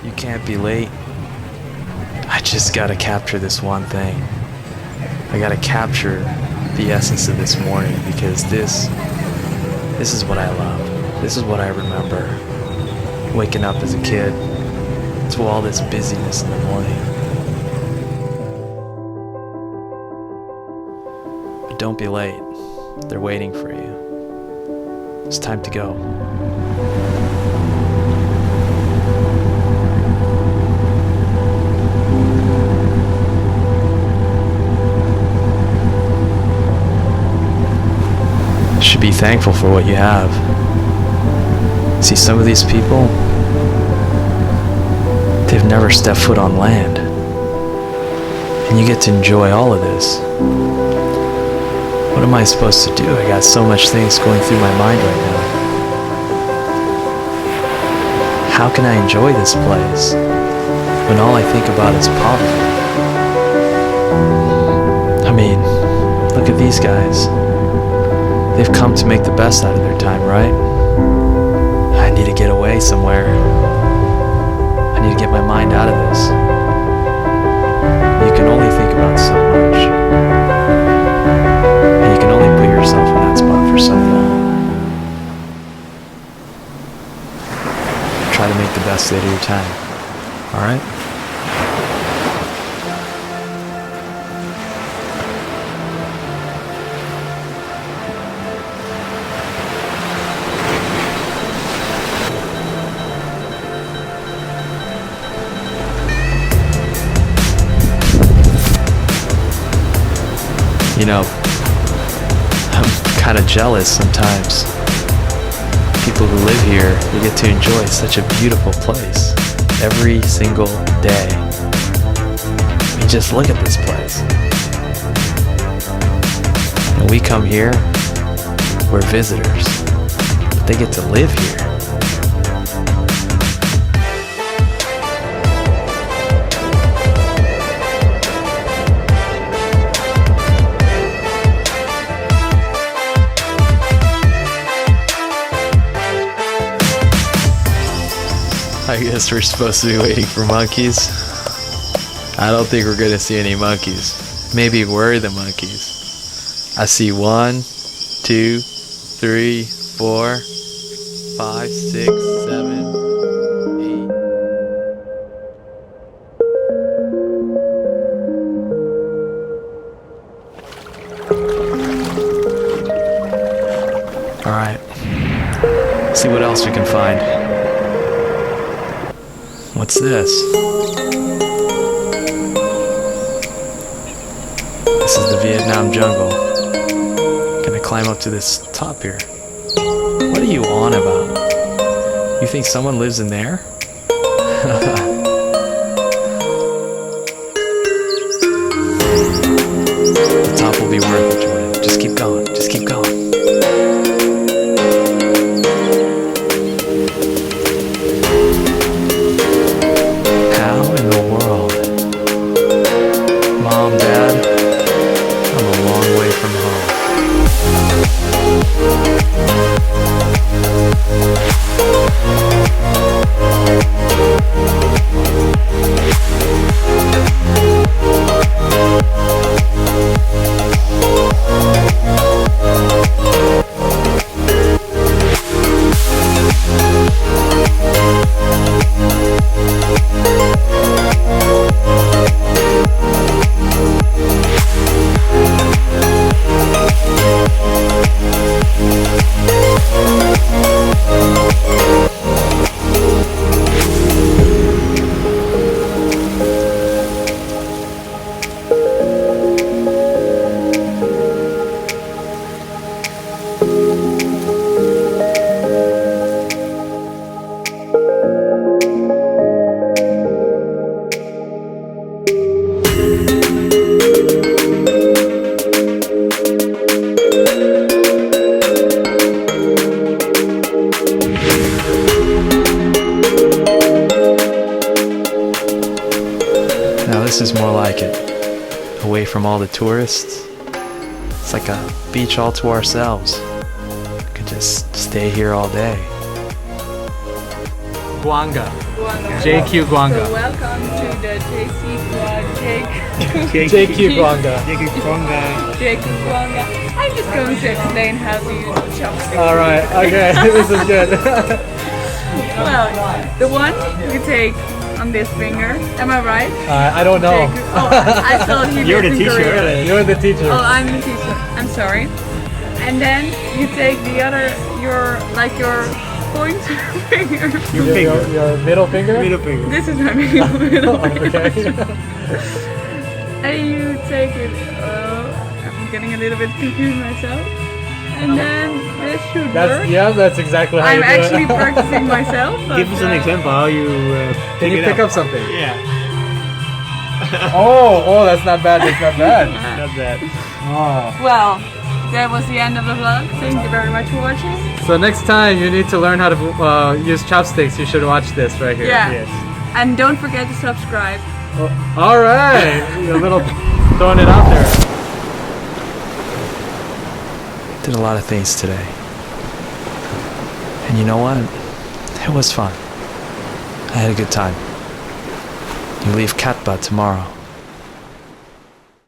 You can't be late. I just gotta capture this one thing. I gotta capture the essence of this morning, because this is what I love. This is what I remember. Waking up as a kid to all this busyness in the morning. But don't be late. They're waiting for you. It's time to go. You should be thankful for what you have. See, some of these people, they've never stepped foot on land. And you get to enjoy all of this. What am I supposed to do? I got so much things going through my mind right now. How can I enjoy this place when all I think about is poverty? I mean, look at these guys. They've come to make the best out of their time, right? I need to get away somewhere. I need to get my mind out of this. You can only think about so much. And you can only put yourself in that spot for so long. Try to make the best out of your time. Alright? You know, I'm kind of jealous sometimes. People who live here, they get to enjoy such a beautiful place every single day. I mean, just look at this place. And we come here, we're visitors, but they get to live here. I guess we're supposed to be waiting for monkeys. I don't think we're gonna see any monkeys. Maybe we're the monkeys. I see 1, 2, 3, 4, 5, 6, 7, 8. Alright. See what else we can find. What's this? This is the Vietnam jungle. Gonna climb up to this top here. What are you on about? You think someone lives in there? The top will be worth it, Jordan. Just keep going. Just keep going. This is more like it. Away from all the tourists. It's like a beach all to ourselves. We could just stay here all day. Guanga. Guanga. JQ Guanga. So welcome to the JQ Guanga. JQ Guanga. I'm just going to explain how to use chopsticks. Alright, okay, this is good. Well, the one you take on this finger. Am I right? I don't know. I thought you You're the lived in teacher. Korea. You're the teacher. Oh, I'm the teacher. I'm sorry. And then you take the other, your pointer finger. Your middle finger? Middle finger. This is my middle finger. Okay. And you take it. I'm getting a little bit confused myself. And then this should work. Yeah, that's exactly how I'm you do actually it. practicing myself. Give us an example how you Can you pick up something? Yeah. Oh, that's not bad. That's not bad. Not bad. Oh. Well, that was the end of the vlog. Thank you very much for watching. So next time you need to learn how to use chopsticks, you should watch this right here. Yeah. Yes. And don't forget to subscribe. All right. A little throwing it out there. Did a lot of things today. And you know what? It was fun. I had a good time. You leave Katba tomorrow.